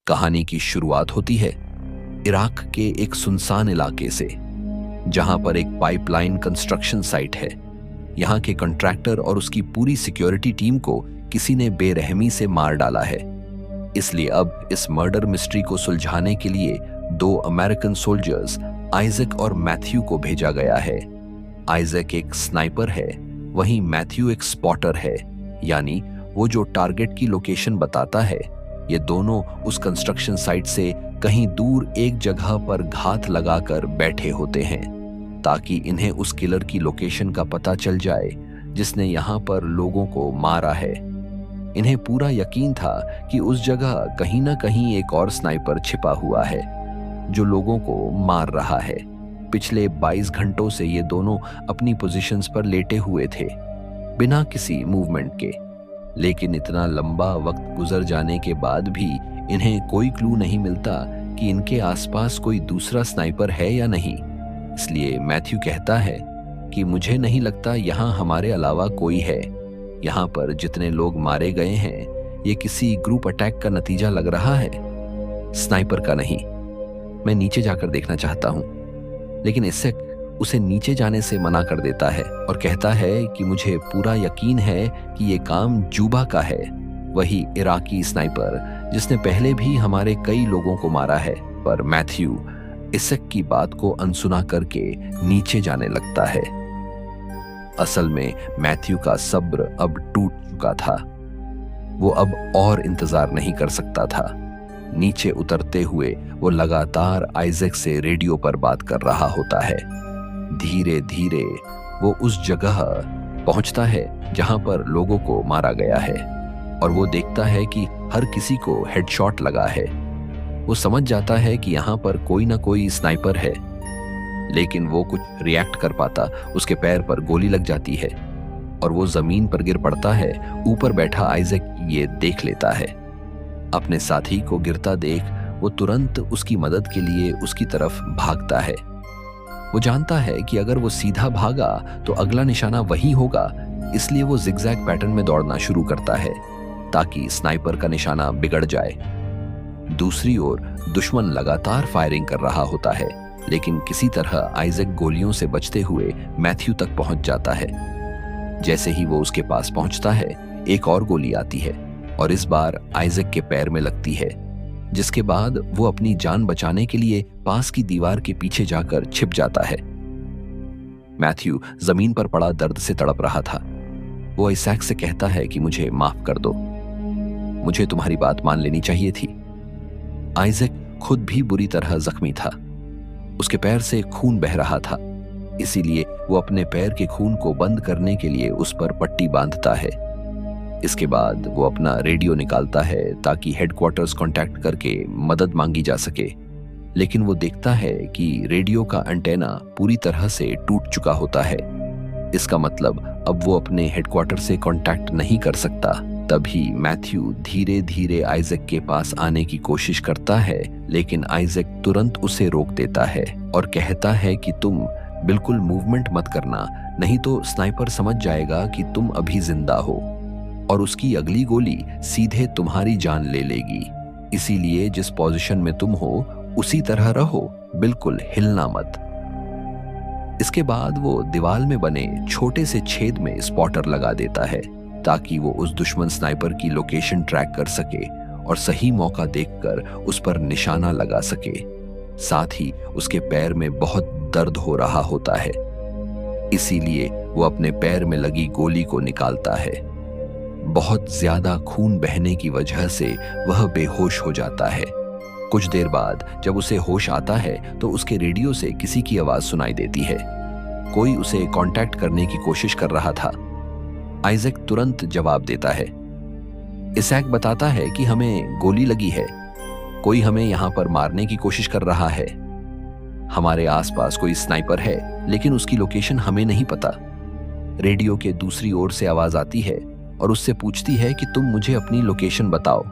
कहानी की शुरुआत होती है इराक के एक सुनसान इलाके से, जहां पर एक पाइपलाइन कंस्ट्रक्शन साइट है। यहां के कॉन्ट्रैक्टर और उसकी पूरी सिक्योरिटी टीम को किसी ने बेरहमी से मार डाला है। इसलिए अब इस मर्डर मिस्ट्री को सुलझाने के लिए दो अमेरिकन सोल्जर्स आइजैक और मैथ्यू को भेजा गया है। आइजैक एक स्नाइपर है, वहीं मैथ्यू एक स्पॉटर है, यानी वो जो टारगेट की लोकेशन बताता है। ये दोनों उस कंस्ट्रक्शन साइट से कहीं दूर एक जगह पर घात लगाकर बैठे होते हैं, ताकि इन्हें उस किलर की लोकेशन का पता चल जाए जिसने यहां पर लोगों को मारा है। इन्हें पूरा यकीन था कि उस जगह कहीं ना कहीं एक और स्नाइपर छिपा हुआ है जो लोगों को मार रहा है। पिछले 22 घंटों से ये दोनों अपनी पोजीशंस पर लेटे हुए थे, बिना किसी मूवमेंट के। लेकिन इतना लंबा वक्त गुजर जाने के बाद भी इन्हें कोई क्लू नहीं मिलता कि इनके आसपास कोई दूसरा स्नाइपर है या नहीं। इसलिए मैथ्यू कहता है कि मुझे नहीं लगता यहाँ हमारे अलावा कोई है। यहाँ पर जितने लोग मारे गए हैं ये किसी ग्रुप अटैक का नतीजा लग रहा है, स्नाइपर का नहीं। मैं नीचे जाकर देखना चाहता हूँ, लेकिन इससे उसे नीचे जाने से मना कर देता है और कहता है कि मुझे पूरा यकीन है कि ये काम जूबा का है, वही इराकी स्नाइपर जिसने पहले भी हमारे कई लोगों को मारा है। पर मैथ्यू इसक की बात को अनसुना करके नीचे जाने लगता है। असल में मैथ्यू का सब्र अब टूट चुका था। वो अब और इंतजार नहीं कर सकता था। नीचे उतरते हुए वो लगातार आइजैक से रेडियो पर बात कर रहा होता है। धीरे धीरे वो उस जगह पहुंचता है जहां पर लोगों को मारा गया है, और वो देखता है कि हर किसी को हेडशॉट लगा है। वो समझ जाता है कि यहाँ पर कोई ना कोई स्नाइपर है, लेकिन वो कुछ रिएक्ट कर पाता। उसके पैर पर गोली लग जाती है और वो जमीन पर गिर पड़ता है। ऊपर बैठा आइजैक ये देख लेता है। अपने साथी को गिरता देख वो तुरंत उसकी मदद के लिए उसकी तरफ भागता है। वो जानता है कि अगर वो सीधा भागा तो अगला निशाना वही होगा, इसलिए वो जिगजैग पैटर्न में दौड़ना शुरू करता है ताकि स्नाइपर का निशाना बिगड़ जाए। दूसरी ओर दुश्मन लगातार फायरिंग कर रहा होता है, लेकिन किसी तरह आइजैक गोलियों से बचते हुए मैथ्यू तक पहुंच जाता है। जैसे ही वो उसके पास पहुंचता है, एक और गोली आती है और इस बार आइजैक के पैर में लगती है, जिसके बाद वो अपनी जान बचाने के लिए पास की दीवार के पीछे जाकर छिप जाता है। मैथ्यू जमीन पर पड़ा दर्द से तड़प रहा था। वो आइजैक से कहता है कि मुझे माफ कर दो, मुझे तुम्हारी बात मान लेनी चाहिए थी। आइजैक खुद भी बुरी तरह जख्मी था। उसके पैर से खून बह रहा था, इसीलिए वो अपने पैर के खून को बंद करने के लिए उस पर पट्टी बांधता है। इसके बाद वो अपना रेडियो निकालता है ताकि हेडक्वार्टर्स कांटेक्ट करके मदद मांगी जा सके, लेकिन वो देखता है कि रेडियो का एंटेना पूरी तरह से टूट चुका होता है। इसका मतलब अब वो अपने हेडक्वार्टर से कांटेक्ट नहीं कर सकता। तभी मैथ्यू धीरे धीरे आइजैक के पास आने की कोशिश करता है, लेकिन आइजैक तुरंत उसे रोक देता है और कहता है कि तुम बिल्कुल मूवमेंट मत करना, नहीं तो स्नाइपर समझ जाएगा कि तुम अभी जिंदा हो और उसकी अगली गोली सीधे तुम्हारी जान ले लेगी। इसीलिए जिस पोजीशन में तुम हो उसी तरह रहो, बिल्कुल हिलना मत। इसके बाद वो दीवार में बने छोटे से छेद में स्पॉटर लगा देता है ताकि वो उस दुश्मन स्नाइपर की लोकेशन ट्रैक कर सके और सही मौका देखकर उस पर निशाना लगा सके। साथ ही उसके पैर में बहुत दर्द हो रहा होता है, इसीलिए वो अपने पैर में लगी गोली को निकालता है। बहुत ज्यादा खून बहने की वजह से वह बेहोश हो जाता है। कुछ देर बाद जब उसे होश आता है तो उसके रेडियो से किसी की आवाज सुनाई देती है। कोई उसे कांटेक्ट करने की कोशिश कर रहा था। आइजैक तुरंत जवाब देता है। इसैक बताता है कि हमें गोली लगी है, कोई हमें यहां पर मारने की कोशिश कर रहा है। हमारे आसपास कोई स्नाइपर है, लेकिन उसकी लोकेशन हमें नहीं पता। रेडियो के दूसरी ओर से आवाज आती है और उससे पूछती है कि तुम मुझे अपनी लोकेशन बताओ।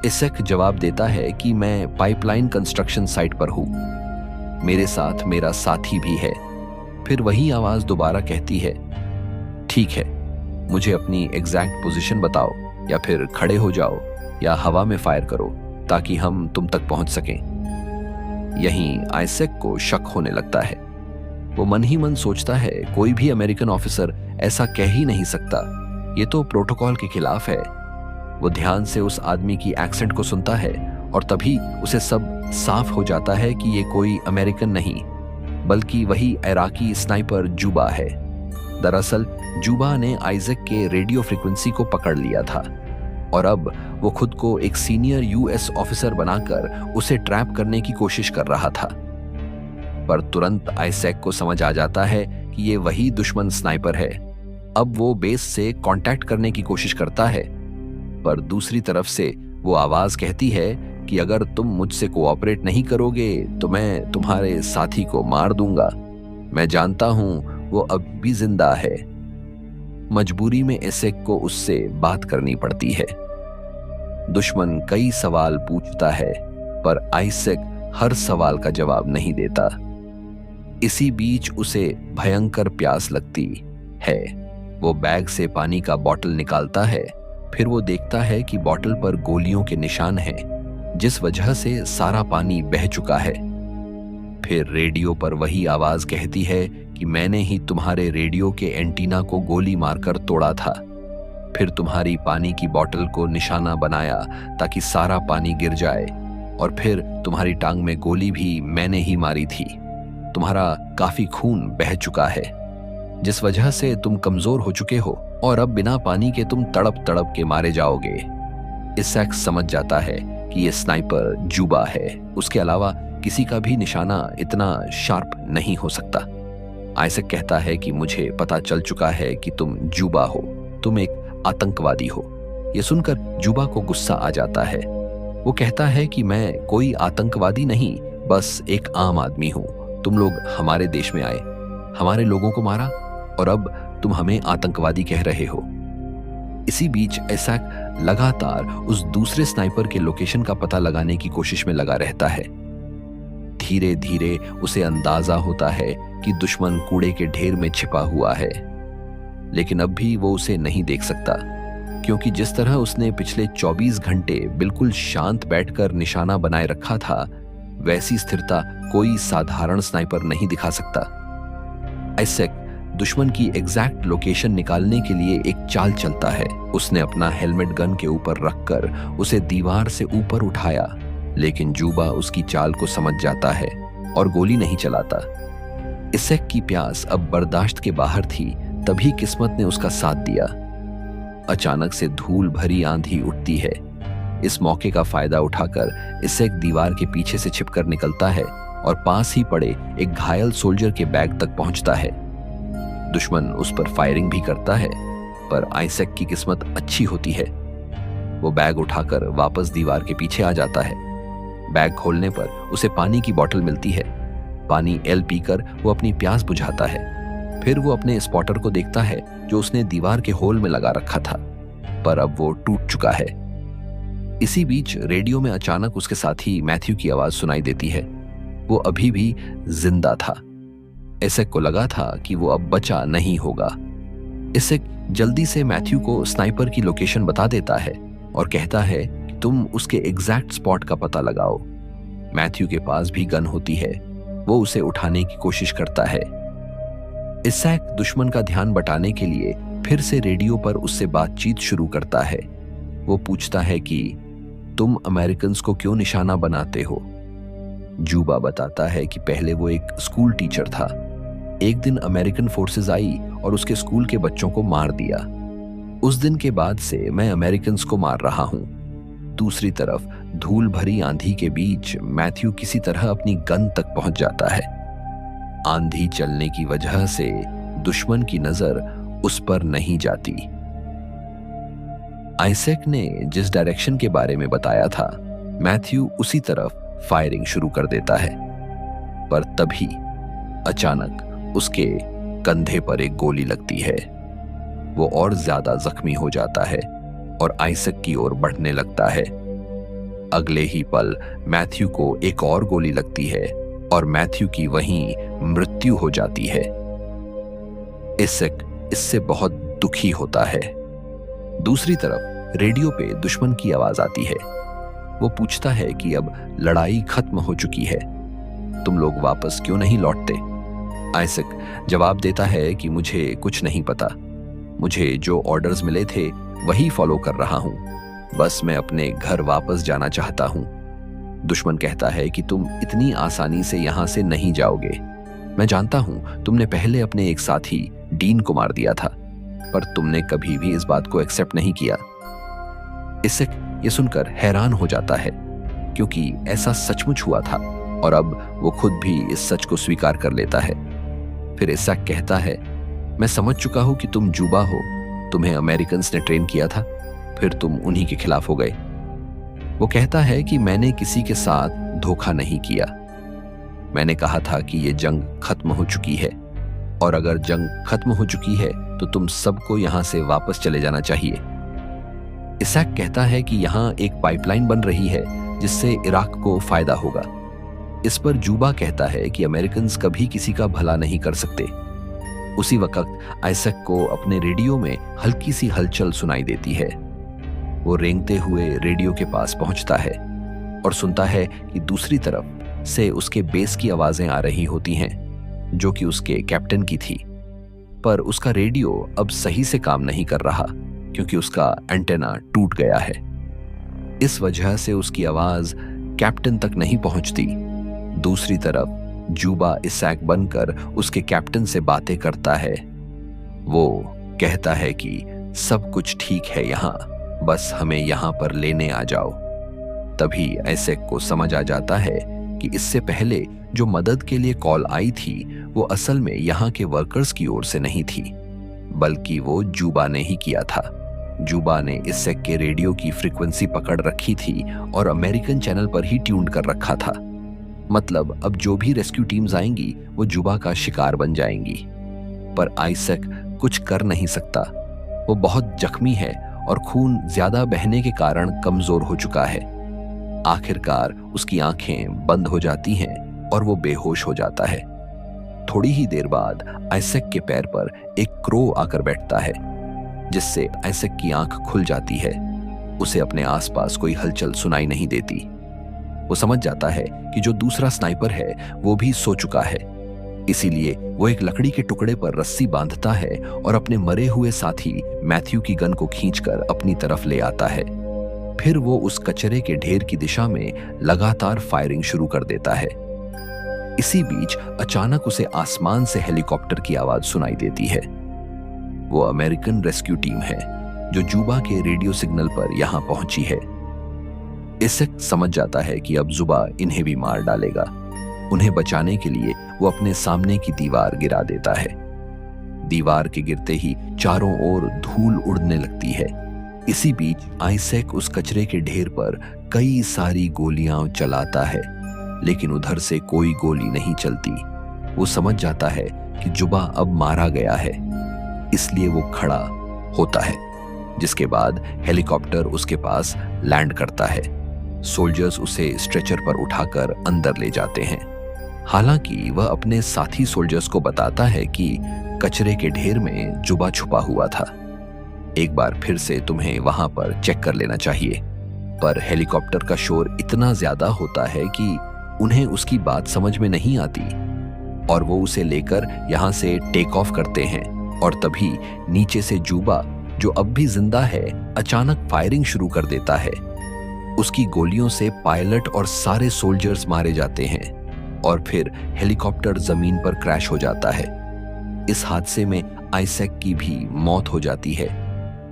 इसैक जवाब देता है कि मैं पाइपलाइन कंस्ट्रक्शन साइट पर हूं, मेरे साथ मेरा साथी भी है। फिर वही आवाज दोबारा कहती है, ठीक है, मुझे अपनी एग्जैक्ट पोजीशन बताओ, या फिर खड़े हो जाओ या हवा में फायर करो, ताकि हम तुम तक पहुंच सकें। यहीं आइजैक को शक होने लगता है। वो मन ही मन सोचता है, कोई भी अमेरिकन ऑफिसर ऐसा कह ही नहीं सकता, ये तो प्रोटोकॉल के खिलाफ है। वो ध्यान से उस आदमी की एक्सेंट को सुनता है और तभी उसे सब साफ हो जाता है कि ये कोई अमेरिकन नहीं बल्कि वही इराकी स्नाइपर जूबा है। दरअसल जूबा ने आइजैक के रेडियो फ्रीक्वेंसी को पकड़ लिया था और अब वो खुद को एक सीनियर यूएस ऑफिसर बनाकर उसे ट्रैप करने की कोशिश कर रहा था। पर तुरंत आइजैक को समझ आ जाता है कि ये वही दुश्मन स्नाइपर है। अब वो बेस से कांटेक्ट करने की कोशिश करता है, पर दूसरी तरफ से वो आवाज कहती है कि अगर तुम मुझसे कोऑपरेट नहीं करोगे तो मैं तुम्हारे साथी को मार दूंगा। मैं जानता हूं वो अब भी जिंदा है। मजबूरी में आइजैक को उससे बात करनी पड़ती है। दुश्मन कई सवाल पूछता है पर आइजैक हर सवाल का जवाब नहीं देता। इसी बीच उसे भयंकर प्यास लगती है। वो बैग से पानी का बोतल निकालता है, फिर वो देखता है कि बोतल पर गोलियों के निशान हैं, जिस वजह से सारा पानी बह चुका है। फिर रेडियो पर वही आवाज कहती है कि मैंने ही तुम्हारे रेडियो के एंटीना को गोली मारकर तोड़ा था, फिर तुम्हारी पानी की बोतल को निशाना बनाया ताकि सारा पानी गिर जाए, और फिर तुम्हारी टांग में गोली भी मैंने ही मारी थी। तुम्हारा काफी खून बह चुका है, जिस वजह से तुम कमजोर हो चुके हो और अब बिना पानी के तुम तड़प तड़प के मारे जाओगे। आइजैक समझ जाता है कि ये स्नाइपर जूबा है, उसके अलावा किसी का भी निशाना इतना शार्प नहीं हो सकता। आइजैक कहता है कि मुझे पता चल चुका है कि तुम जूबा हो, तुम एक आतंकवादी हो। यह सुनकर जूबा को गुस्सा आ जाता है। वो कहता है कि मैं कोई आतंकवादी नहीं, बस एक आम आदमी हूं। तुम लोग हमारे देश में आए, हमारे लोगों को मारा और अब तुम हमें आतंकवादी कह रहे हो। इसी बीच आइजैक लगातार उस दूसरे स्नाइपर के लोकेशन का पता लगाने की कोशिश में लगा रहता है। धीरे धीरे उसे अंदाजा होता है कि दुश्मन कूड़े के ढेर में छिपा हुआ है, लेकिन अब भी वो उसे नहीं देख सकता, क्योंकि जिस तरह उसने पिछले 24 घंटे बिल्कुल शांत बैठकर निशाना बनाए रखा था, वैसी स्थिरता कोई साधारण स्नाइपर नहीं दिखा सकता। आइजैक दुश्मन की एग्जैक्ट लोकेशन निकालने के लिए एक चाल चलता है। उसने अपना हेलमेट गन के ऊपर रखकर उसे दीवार से ऊपर उठाया, लेकिन जूबा उसकी चाल को समझ जाता है और गोली नहीं चलाता। आइजैक की प्यास अब बर्दाश्त के बाहर थी, तभी किस्मत ने उसका साथ दिया। अचानक से धूल भरी आंधी उठती है। इस मौके का फायदा उठाकर आइजैक दीवार के पीछे से छिपकर निकलता है और पास ही पड़े एक घायल सोल्जर के बैग तक पहुंचता है। दुश्मन उस पर फायरिंग भी करता है, पर आइजैक की किस्मत अच्छी होती है। वो बैग उठाकर वापस दीवार के पीछे आ जाता है। बैग खोलने पर उसे पानी की बोतल मिलती है। पानी एल पीकर वो अपनी प्यास बुझाता है। फिर वो अपने स्पॉटर को देखता है जो उसने दीवार के होल में लगा रखा था, पर अब वो टूट चुका है। इसी बीच रेडियो में अचानक उसके साथी मैथ्यू की आवाज सुनाई देती है। वो अभी भी जिंदा था। आइजैक को लगा था कि वो अब बचा नहीं होगा। आइजैक जल्दी से मैथ्यू को स्नाइपर की लोकेशन बता देता है और कहता है कि तुम उसके एग्जैक्ट स्पॉट का पता लगाओ। मैथ्यू के पास भी गन होती है। वो उसे उठाने की कोशिश करता है। आइजैक दुश्मन का ध्यान बटाने के लिए फिर से रेडियो पर उससे बातचीत शुरू करता है। वो पूछता है कि तुम अमेरिकन्स को क्यों निशाना बनाते हो। जूबा बताता है कि पहले वो एक स्कूल टीचर था। एक दिन अमेरिकन फोर्सेस आई और उसके स्कूल के बच्चों को मार दिया। उस दिन के बाद से मैं अमेरिकन्स को मार रहा हूं। दूसरी तरफ धूल भरी आंधी के बीच मैथ्यू किसी तरह अपनी गन तक पहुंच जाता है। आंधी चलने की वजह से दुश्मन की नजर उस पर नहीं जाती। आइजैक ने जिस डायरेक्शन के बारे में बताया था, मैथ्यू उसी तरफ फायरिंग शुरू कर देता है, पर तभी अचानक उसके कंधे पर एक गोली लगती है। वो और ज्यादा जख्मी हो जाता है और आइजैक की ओर बढ़ने लगता है। अगले ही पल मैथ्यू को एक और गोली लगती है और मैथ्यू की वहीं मृत्यु हो जाती है। आइजैक इससे बहुत दुखी होता है। दूसरी तरफ रेडियो पे दुश्मन की आवाज आती है। वो पूछता है कि अब लड़ाई खत्म हो चुकी है, तुम लोग वापस क्यों नहीं लौटते। आइजैक जवाब देता है कि मुझे कुछ नहीं पता, मुझे जो ऑर्डर्स मिले थे वही फॉलो कर रहा हूं, बस मैं अपने घर वापस जाना चाहता हूं। दुश्मन कहता है कि तुम इतनी आसानी से यहां से नहीं जाओगे। मैं जानता हूं तुमने पहले अपने एक साथी डीन को मार दिया था, पर तुमने कभी भी इस बात को एक्सेप्ट नहीं किया। इससे ये सुनकर हैरान हो जाता है, क्योंकि ऐसा सचमुच हुआ था और अब वो खुद भी इस सच को स्वीकार कर लेता है। फिर इसैक कहता है, मैं समझ चुका हूं कि तुम जुबा हो, तुम्हें अमेरिकन ने ट्रेन किया था, फिर तुम उन्हीं के खिलाफ हो गए। वो कहता है कि मैंने किसी के साथ धोखा नहीं किया, मैंने कहा था कि ये जंग खत्म हो चुकी है, और अगर जंग खत्म हो चुकी है तो तुम सबको यहां से वापस चले जाना चाहिए। इसैक कहता है कि यहां एक पाइपलाइन बन रही है जिससे इराक को फायदा होगा। इस पर जुबा कहता है कि अमेरिकन कभी किसी का भला नहीं कर सकते। उसी वक्त आइजैक को अपने रेडियो में हल्की सी हलचल सुनाई देती है। वो रेंगते हुए रेडियो के पास पहुंचता है और सुनता है कि दूसरी तरफ से उसके बेस की आवाजें आ रही होती हैं, जो कि उसके कैप्टन की थी। पर उसका रेडियो अब सही से काम नहीं कर रहा, क्योंकि उसका एंटेना टूट गया है। इस वजह से उसकी आवाज कैप्टन तक नहीं पहुंचती। दूसरी तरफ जुबा इसैक बनकर उसके कैप्टन से बातें करता है। वो कहता है कि सब कुछ ठीक है यहां, बस हमें यहां पर लेने आ जाओ। तभी इसैक को समझ आ जाता है कि इससे पहले जो मदद के लिए कॉल आई थी वो असल में यहाँ के वर्कर्स की ओर से नहीं थी, बल्कि वो जुबा ने ही किया था। जुबा ने इसैक के रेडियो की फ्रीक्वेंसी पकड़ रखी थी और अमेरिकन चैनल पर ही ट्यून कर रखा था। मतलब अब जो भी रेस्क्यू टीम्स आएंगी वो जुबा का शिकार बन जाएंगी। पर आइजैक कुछ कर नहीं सकता, वो बहुत जख्मी है और खून ज्यादा बहने के कारण कमजोर हो चुका है। आखिरकार उसकी आंखें बंद हो जाती हैं और वो बेहोश हो जाता है। थोड़ी ही देर बाद आइजैक के पैर पर एक क्रो आकर बैठता है, जिससे आइजैक की आंख खुल जाती है। उसे अपने आसपास कोई हलचल सुनाई नहीं देती। वो समझ जाता है कि जो दूसरा स्नाइपर है वो भी सो चुका है, इसीलिए वो एक लकड़ी के टुकड़े पर रस्सी बांधता है और अपने मरे हुए साथी मैथ्यू की गन को खींचकर अपनी तरफ ले आता है। फिर वो उस कचरे के ढेर की दिशा में लगातार फायरिंग शुरू कर देता है। इसी बीच अचानक उसे आसमान से हेलीकॉप्टर की आवाज सुनाई देती है। वो अमेरिकन रेस्क्यू टीम है जो जुबा के रेडियो सिग्नल पर यहां पहुंची है। इसैक समझ जाता है कि अब जुबा इन्हें भी मार डालेगा। उन्हें बचाने के लिए वो अपने सामने की दीवार गिरा देता है। दीवार के गिरते ही चारों ओर धूल उड़ने लगती है। इसी बीच आइजैक उस कचरे के ढेर पर कई सारी गोलियां चलाता है, लेकिन उधर से कोई गोली नहीं चलती। वो समझ जाता है कि जुबा अब मारा गया है, इसलिए वो खड़ा होता है, जिसके बाद हेलीकॉप्टर उसके पास लैंड करता है। सोल्जर्स उसे स्ट्रेचर पर उठाकर अंदर ले जाते हैं। हालांकि वह अपने साथी सोल्जर्स को बताता है कि कचरे के ढेर में जुबा छुपा हुआ था, एक बार फिर से तुम्हें वहां पर चेक कर लेना चाहिए। पर हेलीकॉप्टर का शोर इतना ज्यादा होता है कि उन्हें उसकी बात समझ में नहीं आती और वो उसे लेकर यहां से टेक ऑफ करते हैं। और तभी नीचे से जुबा, जो अब भी जिंदा है, अचानक फायरिंग शुरू कर देता है। उसकी गोलियों से पायलट और सारे सोल्जर्स मारे जाते हैं और फिर हेलीकॉप्टर जमीन पर क्रैश हो जाता है। इस हादसे में आइजैक की भी मौत हो जाती है।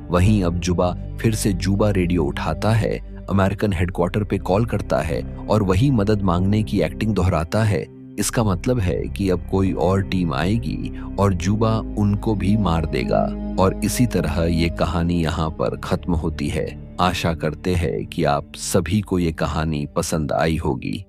वहीं अब जुबा फिर से जुबा रेडियो उठाता है, अमेरिकन हेडक्वार्टर पे कॉल करता है और वही मदद मांगने की एक्टिंग दोहराता है। इसका मतलब है कि अब कोई और टीम आएगी और जुबा उनको भी मार देगा। और इसी तरह ये कहानी यहाँ पर खत्म होती है। आशा करते हैं कि आप सभी को ये कहानी पसंद आई होगी।